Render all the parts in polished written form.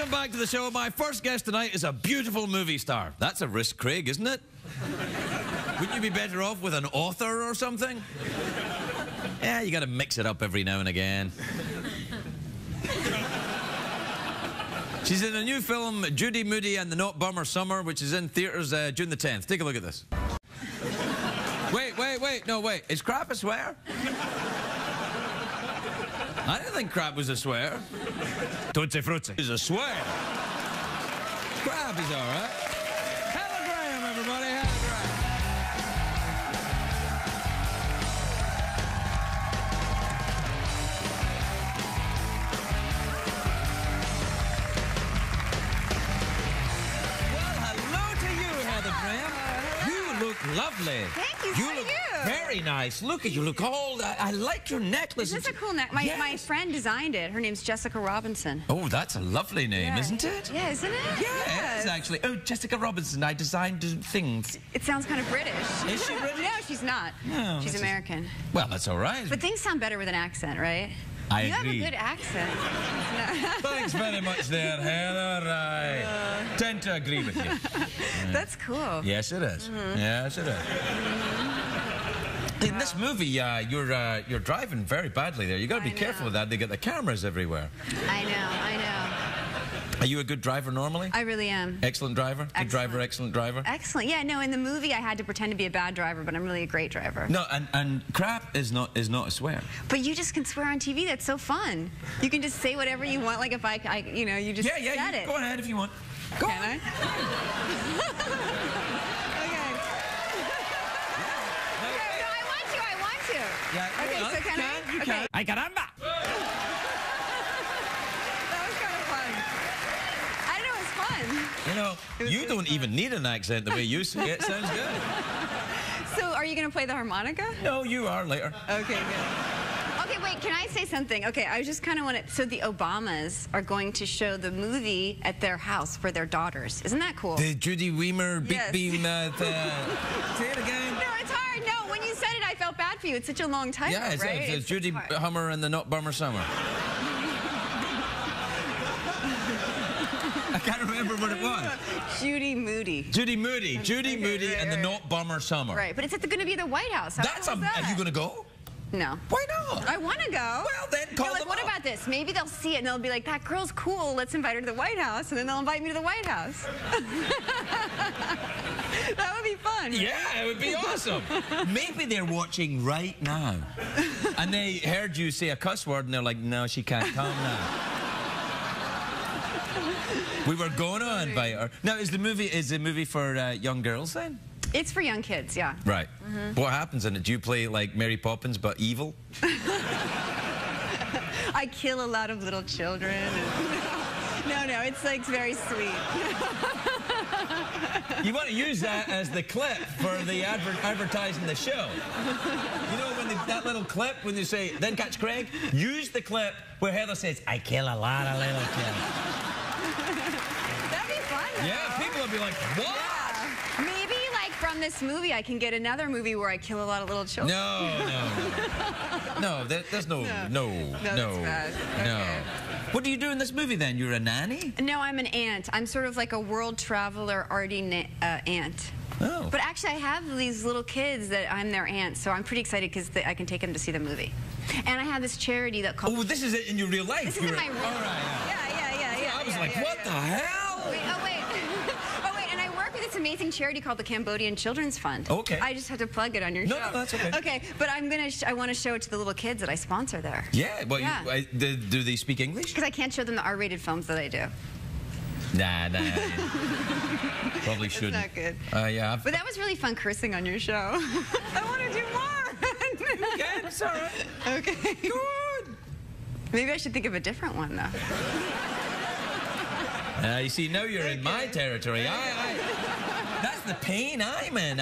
Welcome back to the show. My first guest tonight is a beautiful movie star. That's a risk, Craig, isn't it? Wouldn't you be better off with an author or something? Yeah, you got to mix it up every now and again. She's in a new film, Judy Moody and the Not Bummer Summer, which is in theatres June the 10th. Take a look at this. Wait. No, wait. Is crap a swear? I didn't think crap was a swear. Tutti frutti is a swear. Crap is all right. Helen Graham, everybody. Helen Graham. Well, hello to you, Heather Graham. You look lovely. Thank you. You look very nice. Look at you. Look old. I like your necklace. Is this a cool necklace? My friend designed it. Her name's Jessica Robinson. Oh, that's a lovely name, isn't it? Yeah, isn't it? Yeah, it is actually. Oh, Jessica Robinson. I designed things. It sounds kind of British. Is she British? No, she's not. No, she's American. Well, that's all right. But things sound better with an accent, right? I agree. agree. You have a good accent. Thanks very much there, Heather. I tend to agree with you. That's cool. Yes, it is. Yes, it is. In this movie, you're driving very badly there. You got to be careful with that. They get the cameras everywhere. I know. Are you a good driver normally? I really am. Excellent driver? Good driver, excellent driver? Excellent. Yeah, no, in the movie I had to pretend to be a bad driver, but I'm really a great driver. No, and crap is not a swear. But you just can swear on TV. That's so fun. You can just say whatever you want. Like if you know, you just said it. Go ahead if you want. Go on. Can I? Yeah, okay, well, so can I? You can. Ay, caramba! That was kind of fun. I know, it's fun. You know, you don't even need an accent the way you say it. Sounds good. So, are you going to play the harmonica? No, you are later. Okay, good. Okay, wait, can I say something? Okay, I just kind of want to... So the Obamas are going to show the movie at their house for their daughters. Isn't that cool? The Judy Weimer Big Beam... say it again. No, it's hard. No, when you said it, I felt bad for you. It's such a long title, right? It's Judy Hummer and the Not Bummer Summer. I can't remember what it was. Judy Moody. Judy Moody. Judy Moody and the Not Bummer Summer. Right, but it's going to be the White House. How cool is that? Are you going to go? No. Why not? I want to go. Well, then call them What up. about this? Maybe they'll see it and they'll be like, that girl's cool. Let's invite her to the White House. And then they'll invite me to the White House. That would be fun. Yeah, it would be awesome. Maybe they're watching right now. And they heard you say a cuss word and they're like, no, she can't come now. We were going to invite her. Now, is the movie for young girls then? It's for young kids, yeah. Right. What happens in it? Do you play like Mary Poppins but evil? I kill a lot of little children. No, it's like very sweet. You want to use that as the clip for the advertising the show. You know when that little clip when they say, then catch Craig? Use the clip where Heather says, I kill a lot of little kids. That'd be fun, though. Yeah, people would be like, what? Yeah. Maybe, like, from this movie, I can get another movie where I kill a lot of little children. No, there's no. That's bad. Okay. What do you do in this movie, then? You're a nanny? No, I'm an aunt. I'm sort of like a world traveler, arty aunt. Oh. But actually, I have these little kids that I'm their aunt, so I'm pretty excited because I can take them to see the movie. And I have this charity that calls... Oh, this is it in your real life? This is in my real life. All right, Yeah. I was like, what the hell? Wait, and I work with this amazing charity called the Cambodian Children's Fund. Okay. I just have to plug it on your show. No, that's okay. Okay, but I want to show it to the little kids that I sponsor there. Yeah, well, do they speak English? Because I can't show them the R-rated films that I do. Nah. Probably shouldn't. That's not good. Yeah. But that was really fun cursing on your show. I want to do more. Okay, it's all right. Okay. Good. Maybe I should think of a different one, though. You see, now you're in my territory. That's the pain I'm in.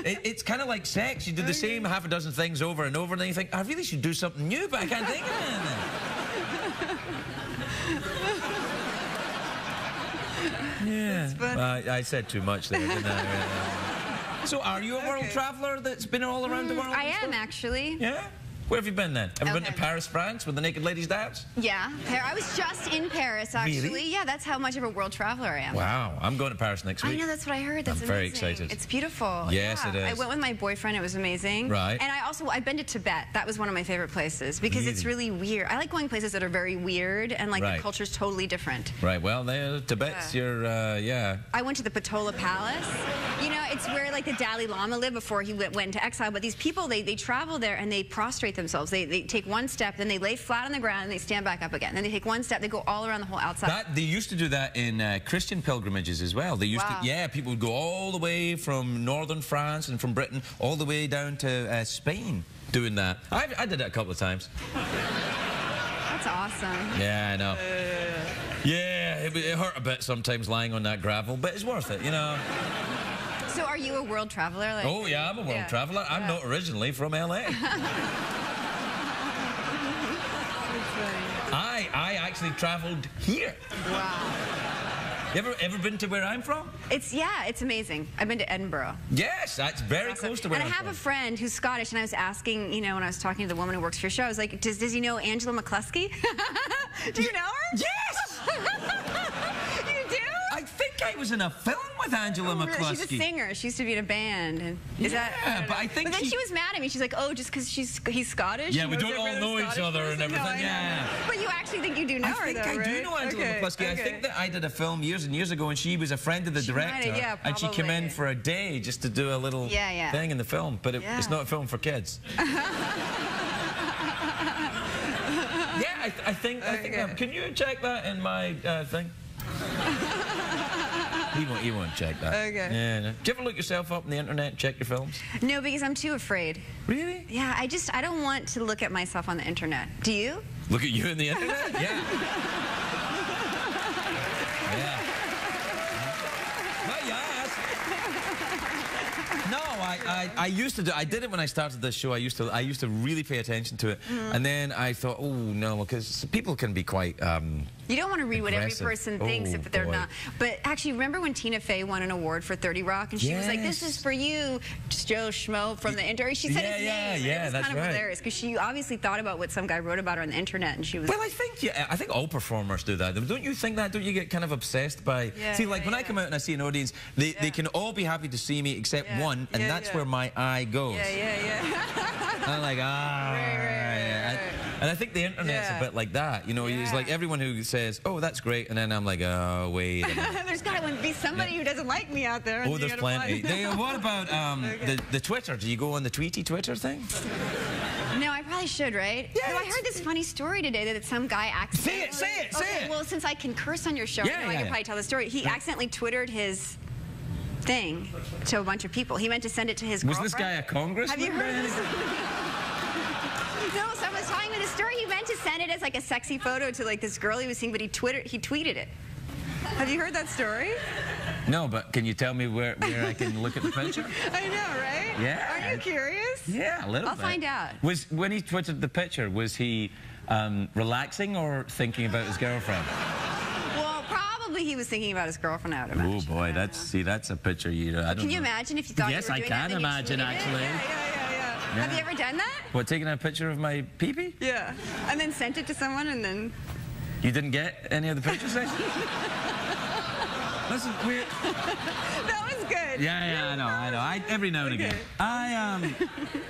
It's kind of like sex. You do the same half a dozen things over and over, and then you think, I really should do something new, but I can't think of anything. Yeah. I said too much there, didn't I? So are you a world traveler that's been all around the world? I am, actually. Yeah? Where have you been then? Have you been to Okay. Paris, France, with the naked ladies dance? Yeah, I was just in Paris, actually. Really? Yeah, that's how much of a world traveler I am. Wow, I'm going to Paris next week. I know, that's what I heard. That's I'm very amazing. excited. It's beautiful. Yes, yeah. it is. I went with my boyfriend. It was amazing. Right. And I've been to Tibet. That was one of my favorite places because it's really weird. I like going places that are very weird and like Right. the culture's totally different. Right, well, Tibet's your, yeah. I went to the Patola Palace. You know, it's where like the Dalai Lama lived before he went into exile. But these people, they travel there and they prostrate themselves. They take one step, then they lay flat on the ground and they stand back up again. Then they take one step, they go all around the whole outside. They used to do that in Christian pilgrimages as well. They used Wow. to, yeah, people would go all the way from northern France and from Britain all the way down to Spain doing that. I did it a couple of times. That's awesome. Yeah, I know. Yeah, it hurt a bit sometimes lying on that gravel, but it's worth it, you know. So are you a world traveler? Like, Oh, yeah, I'm a world traveler. I'm not originally from L.A. I actually traveled here. Wow. You ever been to where I'm from? It's amazing. I've been to Edinburgh. Yes, that's very Awesome. close to where And I I'm have from. a friend who's Scottish, and I was asking, you know, when I was talking to the woman who works for your show, I was like, does he know Angela McCluskey? Do you know her? Yes! You do? I think I was in a film with Angela McCluskey. She's a singer. She used to be in a band. And Yeah, but I think But then she- she was mad at me. She's like, oh, just because he's Scottish? Yeah, she we knows don't her all brother's know each Scottish other and person? No, everything, I know. yeah. But you actually think you do know I her, think though, I right? do know Angela Okay, McCluskey. I okay. think that I did a film years and years ago, and she was a friend of the director. might have, yeah, and she came in probably. for a day just to do a little thing in the film. But it's not a film for kids. Yeah, I think. Can you check that in my thing? He won't check that. Okay. Yeah. No. Do you ever look yourself up on the internet and check your films? No, because I'm too afraid. Really? Yeah, I don't want to look at myself on the internet. Do you? Look at you on the internet? Yeah. Yeah. Well, yes. No, I used to do. I did it when I started this show. I used to really pay attention to it, and then I thought, oh no, because people can be quite. You don't want to read what every Aggressive. person thinks if they're boy. not. But actually, remember when Tina Fey won an award for 30 Rock, and she was like, "This is for you, Joe Schmo from the internet." She said his name. yeah, it was that's kind of right. hilarious because she obviously thought about what some guy wrote about her on the internet, and she was. Well, I think all performers do that. Don't you think that? Don't you get kind of obsessed by? Yeah, see, like when I come out and I see an audience, they can all be happy to see me except one, and that's where my eye goes. Yeah. I'm like, And I think the internet's a bit like that. You know, it's like everyone who says, oh, that's great, and then I'm like, oh, wait a minute. There's got to be somebody who doesn't like me out there. Oh, there's plenty. What about the Twitter? Do you go on the tweety Twitter thing? No, I probably should, right? Yeah, No, I heard this funny story today that some guy accidentally... Say it. Okay, well, since I can curse on your show, Yeah, I know I can probably tell the story. He accidentally Twittered his thing to a bunch of people. He meant to send it to his Was girlfriend. this guy a congressman? Have you heard of this? No, someone was telling me the story. He meant to send it as like a sexy photo to like this girl he was seeing, but he tweeted it. Have you heard that story? No, but can you tell me where I can look at the picture? I know, right? Yeah. Are you curious? Yeah, a little I'll bit. find out. When he tweeted the picture, was he relaxing or thinking about his girlfriend? Well, probably he was thinking about his girlfriend, I would imagine. Oh boy, that's a picture you. I don't Can you know. imagine if you thought Yes, you were I doing can that, then you imagine, tweeted it? actually. Yeah. Have you ever done that? What, taking a picture of my pee-pee? Yeah. And then sent it to someone and then... You didn't get any of the pictures? Listen, That was good. Yeah, I know. Every now and again.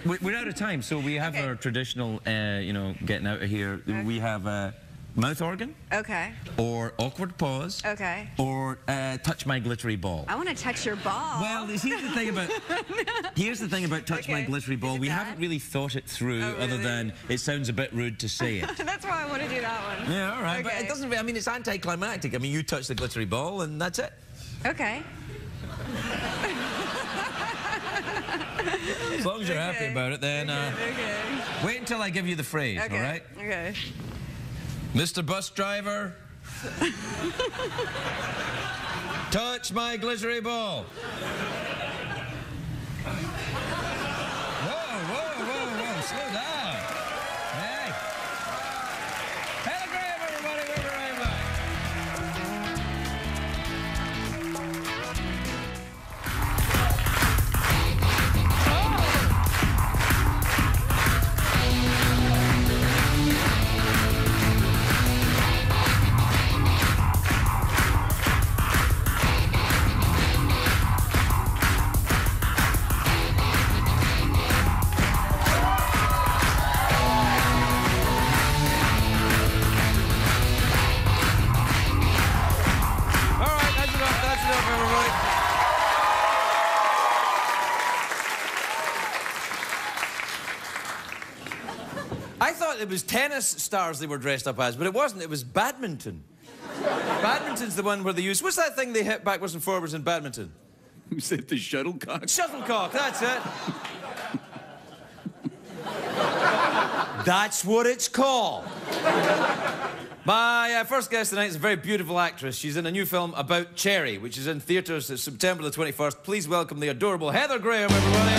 We're out of time, so we have our traditional, getting out of here. Okay. We have a mouth organ, Okay. or awkward pause, Okay. or touch my glittery ball. I want to touch your ball. Well, here's the thing about touch my glittery ball. Is it We bad? haven't really thought it through, Oh, other really? than it sounds a bit rude to say it. That's why I want to do that one. Yeah, all right. But Okay. it doesn't. I mean, it's anticlimactic. I mean, you touch the glittery ball, and that's it. Okay. As long as you're happy about it, then Okay. wait until I give you the phrase. Okay. All right, Okay. Mr. Bus Driver, touch my glittery ball. Whoa, slow down. Hey. Telegram, everybody, we'll be right back. I thought it was tennis stars they were dressed up as, but it wasn't. It was badminton. Badminton's the one where they use... What's that thing they hit backwards and forwards in badminton? Who said the shuttlecock? Shuttlecock, that's it. That's what it's called. My first guest tonight is a very beautiful actress. She's in a new film about Cherry, which is in theatres September the 21st. Please welcome the adorable Heather Graham, everybody.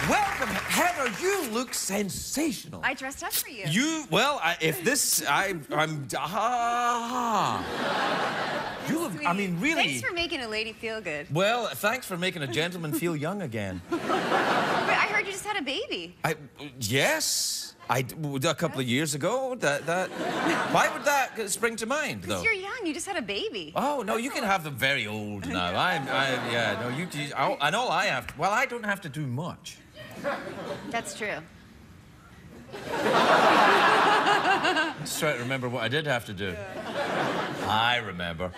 Welcome, Heather. You look sensational. I dressed up for you. You look, I mean, really. Thanks for making a lady feel good. Well, thanks for making a gentleman feel young again. Wait, I heard you just had a baby. Yes. A couple of years ago. Why would that spring to mind, though? Because you're young. You just had a baby. Oh, no, you can have them very old now. And all I have... Well, I don't have to do much. That's true. Just try to remember what I did have to do. I remember.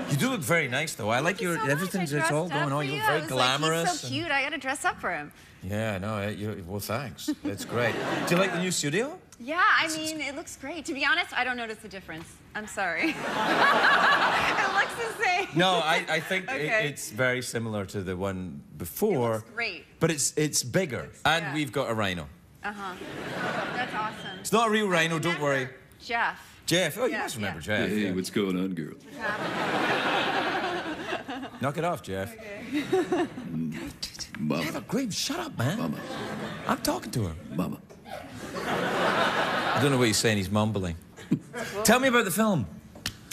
You do look very nice, though. I like your... Everything's... It's all going on. You look very glamorous. He's so cute. I got to dress up for him. Yeah, no, well, thanks. That's great. Do you like the new studio? Yeah, I mean, it looks great. To be honest, I don't notice the difference. I'm sorry. It looks the same. No, I think it's very similar to the one before. It looks great. But it's bigger. And we've got a rhino. Uh-huh. That's awesome. It's not a real rhino, don't worry. Jeff. Jeff? Oh, you must remember Jeff. Hey, what's going on, girl? Knock it off, Jeff. Okay. Mama. Heather Graham, shut up, man. Mama. I'm talking to her. Mama. I don't know what he's saying. He's mumbling. Tell me about the film.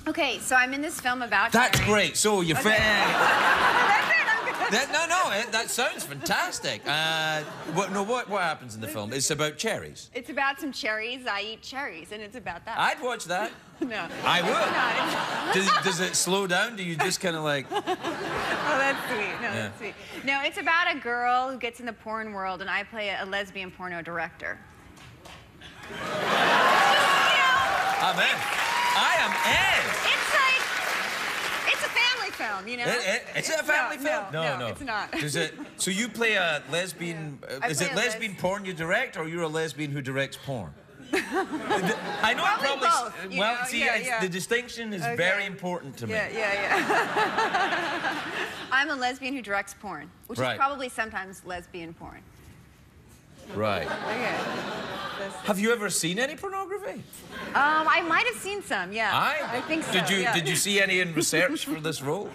Okay, so I'm in this film about That's Cherry. great. So your friend... That's it, I'm good. That sounds fantastic. What happens in the film? It's about cherries. It's about some cherries. I eat cherries, and it's about that. I'd watch that. No. I would. It's not. Does it slow down? Do you just kind of like... Oh, that's sweet. No, that's sweet. No, it's about a girl who gets in the porn world, and I play a lesbian porno director. I'm in. I am in. It's a family film, you know? Is it a family film? No, it's not. So you play a lesbian... Is it lesbian porn you direct, or you're a lesbian who directs porn? I know Probably both, well, see, the distinction is very important to me. Yeah. I'm a lesbian who directs porn, which is probably sometimes lesbian porn. Right. Okay. Have you ever seen any pornography? I might have seen some, yeah. I think so. Did you see any in research for this role?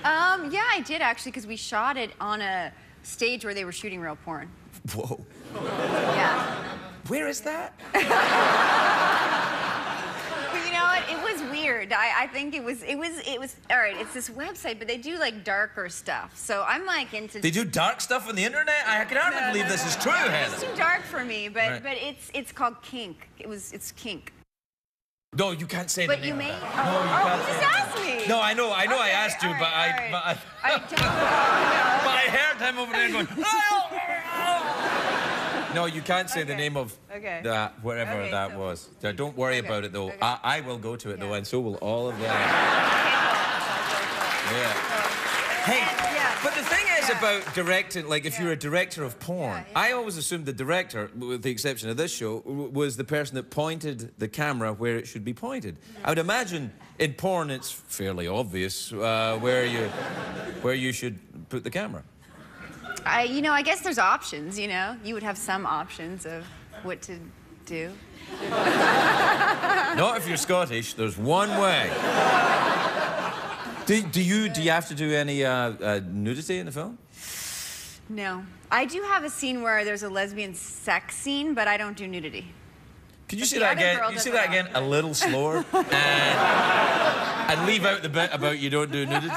Yeah, I did actually, because we shot it on a stage where they were shooting real porn. Whoa. Yeah. Where is that? But you know what? It was weird. I think it was. All right. It's this website, but they do like darker stuff. So I'm like into. They do dark stuff on the internet. I can hardly believe this is true, Heather. It's too dark for me, but it's called kink. It's kink. No, you can't say the name. But you may. No, you you just asked me. No, I know. I asked you, but I don't know. But I heard him over there going. No, you can't say the name of that, wherever that was. Don't worry about it, though. I will go to it, though, and so will all of them. Hey, but the thing is about directing, like if you're a director of porn, I always assumed the director, with the exception of this show, was the person that pointed the camera where it should be pointed. I would imagine in porn it's fairly obvious where you should put the camera. I guess there's options, you know? You would have some options of what to do. Not if you're Scottish. There's one way. Do you have to do any nudity in the film? No. I do have a scene where there's a lesbian sex scene, but I don't do nudity. Could you say that again? Can you say that again a little slower? And leave out the bit about you don't do nudity?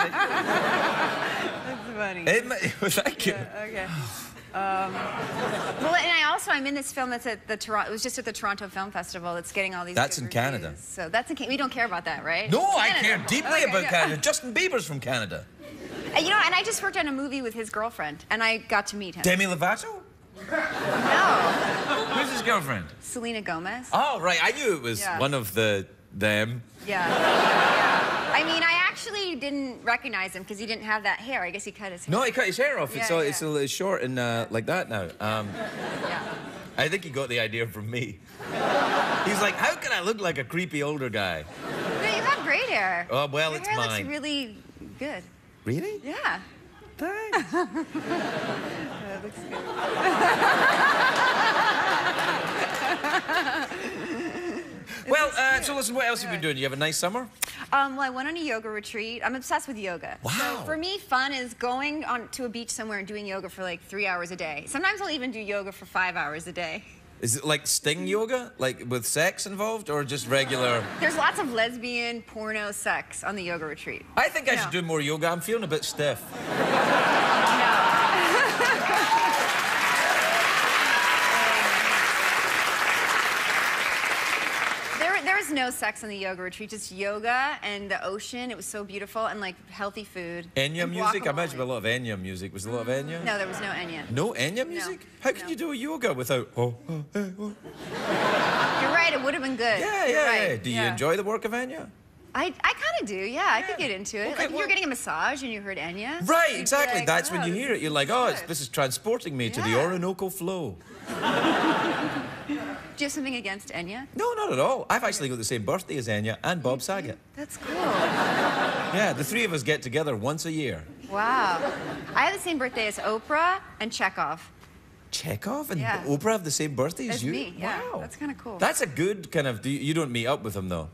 Funny. Thank you. Okay. Well, and I'm in this film that's at the Toronto. It was just at the Toronto Film Festival. It's getting all these. That's in Canada. Reviews. So that's in. We don't care about that, right? No, Canada. I care deeply about Canada. Justin Bieber's from Canada. And I just worked on a movie with his girlfriend, and I got to meet him. Demi Lovato? No. girlfriend? Selena Gomez. Oh, right. I knew it was Yeah. one of them. Yeah. Yeah. I mean, I actually didn't recognize him because he didn't have that hair. I guess he cut his hair. No, he cut his hair off. Yeah, It's a short and like that now. Yeah. I think he got the idea from me. He's like, how can I look like a creepy older guy? No, you have great hair. Oh, well, Your it's hair mine. looks really good. Really? Yeah. Thanks. That looks good. Well, so listen, what else have you been doing? You have a nice summer? Well, I went on a yoga retreat. I'm obsessed with yoga. Wow. So for me, fun is going on to a beach somewhere and doing yoga for like 3 hours a day. Sometimes I'll even do yoga for 5 hours a day. Is it like sting yoga? Like with sex involved or just regular? There's lots of lesbian, porno, sex on the yoga retreat. I think I Yeah. should do more yoga. I'm feeling a bit stiff. There was no sex on the yoga retreat, just yoga and the ocean. It was so beautiful and like healthy food. Enya and music? I imagine a guacamole. lot of Enya music. Was there a lot of Enya? No, there was no Enya. No Enya music? How can no. you do a yoga without... Oh. You're right, it would have been good. Yeah, You're yeah, right. yeah. Do you enjoy the work of Enya? I kind of do, yeah. I could get into it. Okay, Like if well- you're getting a massage and you heard Enya. Right, you'd be exactly. like, That's when "Oh, you this hear it. is You're like, oh, good." this is transporting me to the Yeah. Orinoco flow. Do you have something against Enya? No, not at all. I've actually got the same birthday as Enya and Bob Saget. That's cool. Yeah, the three of us get together once a year. Wow. I have the same birthday as Oprah and Chekhov. Chekhov and Yeah. Oprah have the same birthday as As you? me, yeah. Wow. That's kinda cool. That's a good kind of... You don't meet up with him, though.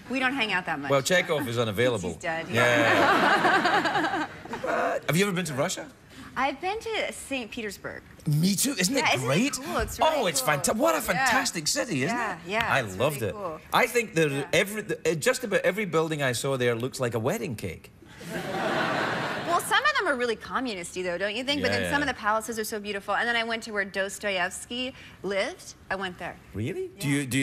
We don't hang out that much. Well, Chekhov is unavailable. He's dead, Yeah. Have you ever been to Russia? I've been to St. Petersburg. Me too. Isn't Yeah, it isn't it great? cool? It's really oh, it's cool. fantastic. What a Yeah. fantastic city, isn't Yeah, it? yeah, I it's loved really it. cool. I think that just about every building I saw there looks like a wedding cake. Well, some of them are really communisty, though, don't you think? But Yeah, then yeah. some of the palaces are so beautiful. And then I went to where Dostoevsky lived. I went there. Really?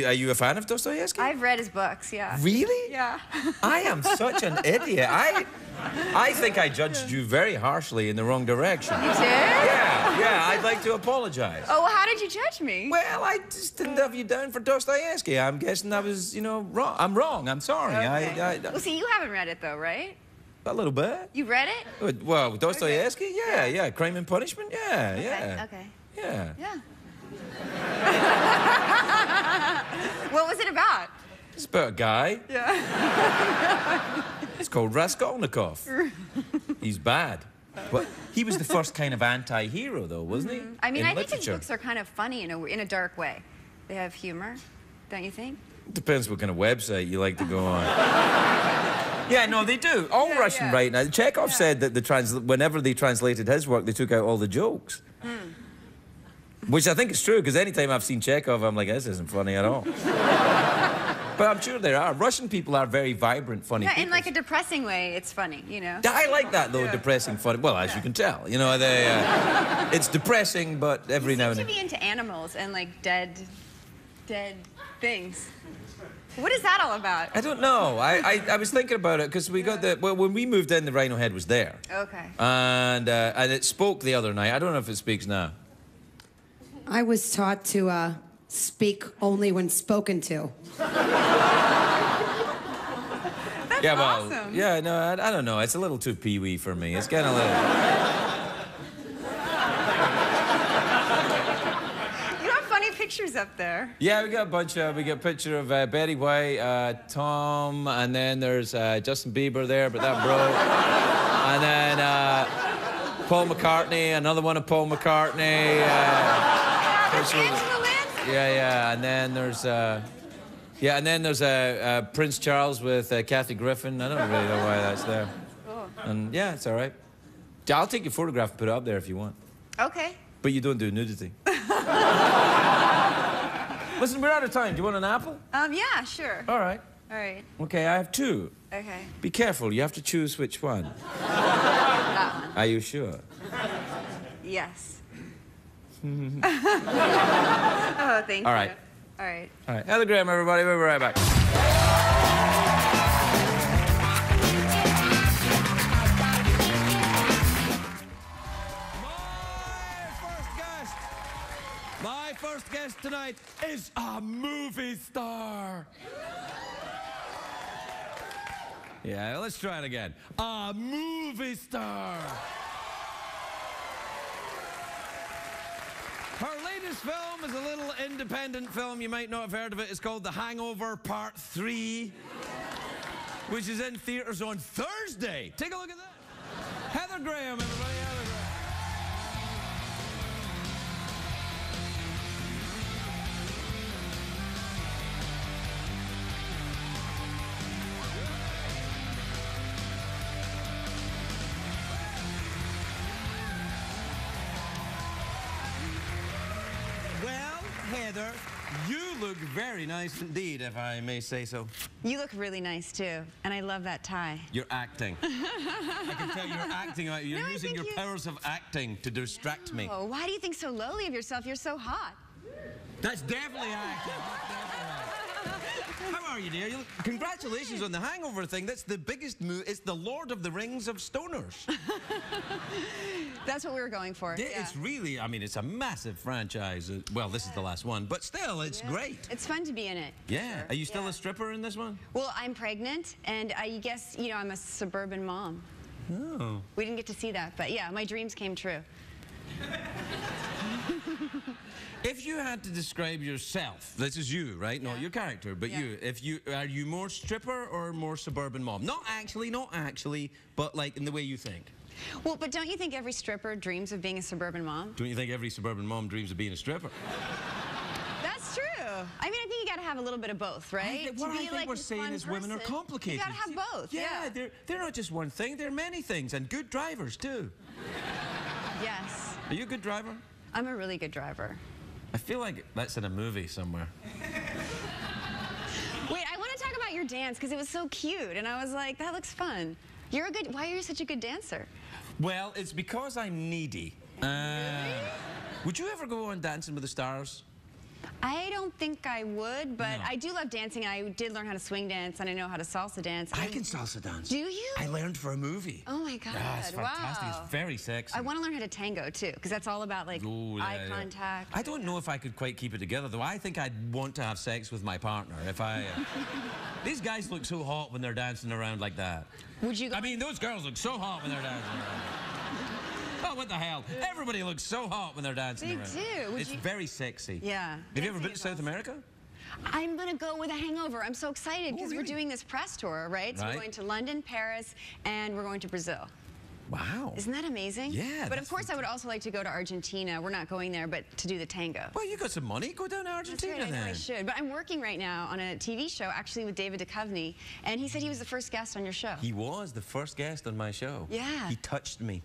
Are you a fan of Dostoevsky? I've read his books, yeah. Really? Yeah. I am such an idiot. I think I judged you very harshly in the wrong direction. You did? Yeah, I'd like to apologize. Oh, well, how did you judge me? Well, I just didn't have you down for Dostoevsky. I'm guessing I was, wrong. I'm wrong. I'm sorry. Okay. Well, see, you haven't read it, though, right? A little bit. You read it? Well, Dostoevsky? Yeah. Crime and Punishment? Yeah. Okay. Yeah. Yeah. What was it about? It's about a guy. Yeah. It's called Raskolnikov. He's bad. But he was the first kind of anti-hero, though, wasn't he? I mean, in I think his literature. books are kind of funny in a dark way. They have humor, don't you think? Depends what kind of website you like to go on. Yeah, no, they do. All Russian yeah. right now. Chekhov said that whenever they translated his work, they took out all the jokes. Which I think is true, because anytime I've seen Chekhov, I'm like, this isn't funny at all. But I'm sure there are. Russian people are very vibrant, funny Yeah, people. in like a depressing way, it's funny, you know? I like that, though, depressing, funny. Well, as you can tell, it's depressing, but every now You and seem then. to be into animals and like dead things. What is that all about? I don't know. I was thinking about it because we got when we moved in, the rhino head was there. Okay. And it spoke the other night. I don't know if it speaks now. I was taught to speak only when spoken to. Yeah, well, awesome. yeah, no, I don't know. It's a little too pee-wee for me. It's getting a little... You have funny pictures up there. Yeah, we got a bunch of... We got a picture of Betty White, Tom, and then there's Justin Bieber there, but that broke. And then Paul McCartney, another one of Paul McCartney. There's Angela Lansbury. Yeah, and then there's... and then there's Prince Charles with Kathy Griffin. I don't really know why that's there. Cool. And yeah, it's all right. I'll take your photograph and put it up there if you want. Okay. But you don't do nudity. Listen, we're out of time. Do you want an apple? Yeah, sure. All right. All right. Okay, I have two. Okay. Be careful. You have to choose which one. That one. Are you sure? Yes. Oh, thank you. All right. All right. All right. Telegram, everybody. We'll be right back. My first first guest tonight is a movie star. Yeah, let's try it again. A movie star. Her latest film is a little independent film. You might not have heard of it. It's called The Hangover Part 3, which is in theaters on Thursday. Take a look at that. Heather Graham, everybody. Heather Graham. Well, Heather, you look very nice indeed, if I may say so. You look really nice, too. And I love that tie. You're acting. I can tell you're acting. You're using your powers of acting to distract me. Oh, why do you think so lowly of yourself? You're so hot. That's definitely acting. How are you, dear? Congratulations on the Hangover thing. That's the biggest move. It's the Lord of the Rings of stoners. That's what we were going for. Yeah. It's really, I mean, it's a massive franchise. Well, this is the last one, but still, it's great. It's fun to be in it. Yeah. Sure. Are you still a stripper in this one? Well, I'm pregnant, and I guess, you know, I'm a suburban mom. Oh. We didn't get to see that, but yeah, my dreams came true. If you had to describe yourself, this is you, right? Not your character, but you. Are you more stripper or more suburban mom? Not actually, but like in the way you think. Well, but don't you think every stripper dreams of being a suburban mom? Don't you think every suburban mom dreams of being a stripper? That's true. I mean, I think you got to have a little bit of both, right? What I think we're saying is women are complicated. You got to have both. Yeah, they're not just one thing. They're many things, and good drivers too. Yes. Are you a good driver? I'm a really good driver. I feel like that's in a movie somewhere. Wait, I want to talk about your dance because it was so cute, and I was like, that looks fun. Why are you such a good dancer? Well, it's because I'm needy. Really? Would you ever go on Dancing with the Stars? I don't think I would, but No. I do love dancing. I did learn how to swing dance, and I know how to salsa dance. I can salsa dance. Do you? I learned for a movie. Oh my God! Yeah, it's fantastic. Wow. It's very sexy. I want to learn how to tango too, because that's all about like eye contact. I don't know if I could quite keep it together, though. I think I'd want to have sex with my partner if I. These guys look so hot when they're dancing around like that. Would you? I mean, those girls look so hot when they're dancing around. Oh, what the hell? Everybody looks so hot when they're dancing around. They do. It's very sexy. Yeah. Have you ever been to South America? I'm going to go with a hangover. I'm so excited because really? we're doing this press tour, right? So we're going to London, Paris, and we're going to Brazil. Wow. Isn't that amazing? Yeah. But of course, I would also like to go to Argentina. We're not going there, but to do the tango. Well, you got some money. Go down to Argentina That's right, then. I know I should. But I'm working right now on a TV show, actually with David Duchovny, and he said he was the first guest on your show. He was the first guest on my show. Yeah. He touched me.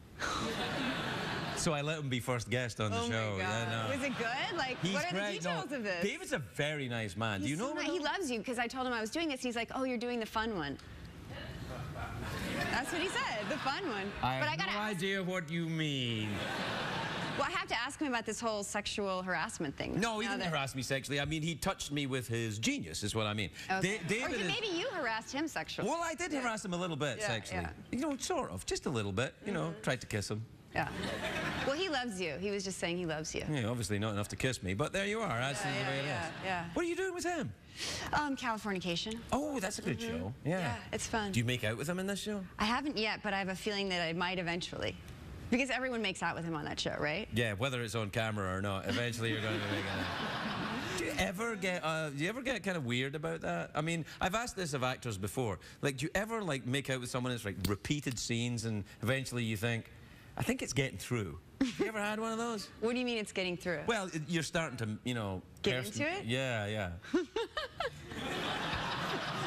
So I let him be first guest on the show. Oh my God. Yeah, no. Was it good? Like, He's what are great. the details of this? David's a very nice man. Do you know him? He loves you because I told him I was doing this. He's like, oh, you're doing the fun one. That's what he said, the fun one. I but have I gotta no idea what you mean. Well, I have to ask him about this whole sexual harassment thing. No, he didn't harass me sexually. I mean, he touched me with his genius, is what I mean. Okay. David or maybe you harassed him sexually. Well, I did harass him a little bit sexually. Yeah. You know, sort of, just a little bit. You know, tried to kiss him. Yeah. Well, he loves you. He was just saying he loves you. Yeah, obviously not enough to kiss me, but there you are. That's the way it is. Yeah. What are you doing with him? Californication. Oh, that's a good show. Yeah, it's fun. Do you make out with him in this show? I haven't yet, but I have a feeling that I might eventually. Because everyone makes out with him on that show, right? Yeah, whether it's on camera or not, eventually you're going to be making out. Do you ever get kind of weird about that? I mean, I've asked this of actors before. Like, do you ever like make out with someone that's like repeated scenes and eventually you think, I think it's getting through? You ever had one of those? What do you mean it's getting through? Well, you're starting to, you know... Get into it? Yeah.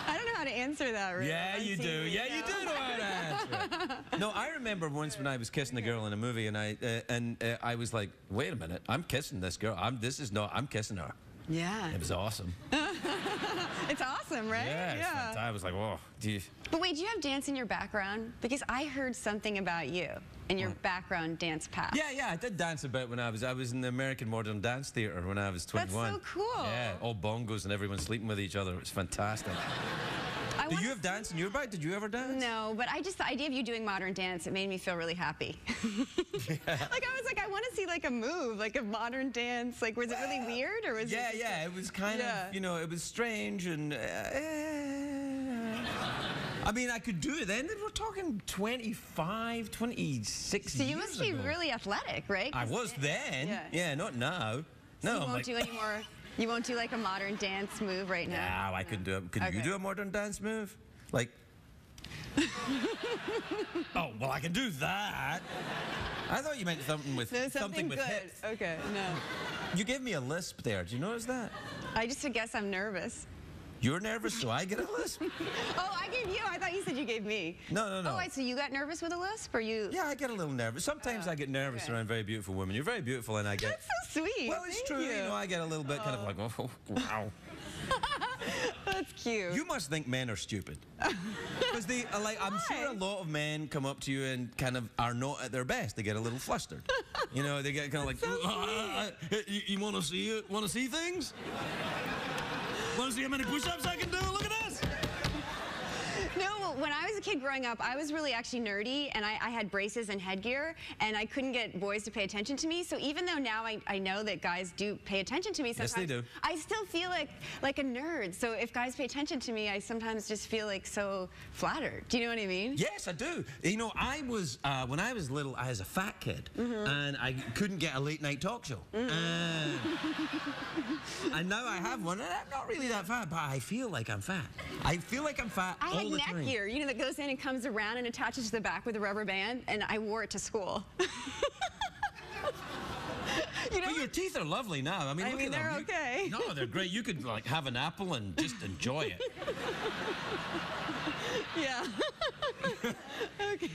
I don't know how to answer that, really. Yeah, you do. Yeah, you do know how to answer it. No, I remember once when I was kissing a girl in a movie and I was like, wait a minute, I'm kissing this girl. I'm kissing her. Yeah. It was awesome. It's awesome, right? Yeah, it's fantastic. I was like, whoa. But wait, do you have dance in your background? Because I heard something about you in your background dance past. Yeah, I did dance a bit when I was in the American Modern Dance Theatre when I was 21. That's so cool. Yeah, all bongos and everyone sleeping with each other. It was fantastic. I Do you have dance in your bag? Did you ever dance? No, but the idea of you doing modern dance, it made me feel really happy. Like I was like, I want to see like a move, like a modern dance. Like, was it really weird or was it? Yeah, it was kind of, you know, it was strange and. I mean, I could do it then. We're talking 25, 26 So you years must be ago. really athletic, right? I was then. Yeah, not now. So No, you I'm won't like, do any more. You won't do like a modern dance move right now. no, I couldn't do it. Could you Okay. do a modern dance move? Like. Oh, well, I can do that. I thought you meant something with No, something with good. hips. Okay, no. You gave me a lisp there. Do you notice that? I just guess I'm nervous. You're nervous, so I get a lisp? Oh, I gave you. I thought you said you gave me. No. Oh, wait, so you got nervous with a lisp, or you? Yeah, I get a little nervous. Sometimes I get nervous okay. around very beautiful women. You're very beautiful, and I get. That's so sweet. Well, it's Thank true. You. You know, I get a little bit kind of like, oh, wow. That's cute. You must think men are stupid. Because they, like, I'm sure a lot of men come up to you and kind of are not at their best. They get a little flustered. You know, they get kind of like, you want to see it? Want to see things? Want to see how many push-ups I can do? Look at this. No, well, when I was a kid growing up, I was really actually nerdy, and I had braces and headgear, and I couldn't get boys to pay attention to me. So even though now I know that guys do pay attention to me sometimes, Yes, they do. I still feel like a nerd. So if guys pay attention to me, I sometimes just feel like so flattered. Do you know what I mean? Yes, I do. You know, I was, when I was little, I was a fat kid, and I couldn't get a late-night talk show. And now I have one, and I'm not really that fat, but I feel like I'm fat. I feel like I'm fat I all had the neck time. gear, you know, that goes in and comes around and attaches to the back with a rubber band, and I wore it to school. You know? But your teeth are lovely now. I mean, look at them. They're okay. No, they're great. You could like have an apple and just enjoy it. Yeah. Okay.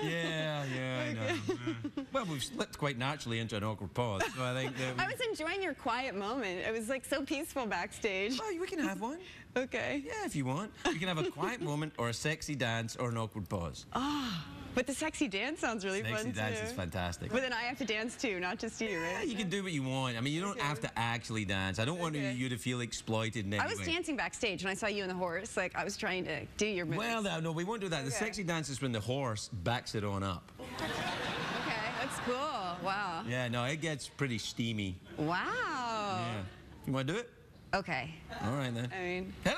Yeah, I know. Well, we've slipped quite naturally into an awkward pause, so I think that I was enjoying your quiet moment. It was like so peaceful backstage. Well, we can have one. Okay. Yeah, if you want. You can have a quiet moment or a sexy dance or an awkward pause. But the sexy dance sounds really fun, Sexy dance too. is fantastic. But then I have to dance, too, not just you, Yeah, right? you can do what you want. I mean, you don't have to actually dance. I don't want you to feel exploited in any I was way. dancing backstage when I saw you and the horse. Like, I was trying to do your moves. Well, no, we won't do that. The sexy dance is when the horse backs it on up. Okay, that's cool. Wow. Yeah, no, it gets pretty steamy. Wow. Yeah. You want to do it? Okay. All right, then. I mean... Hello.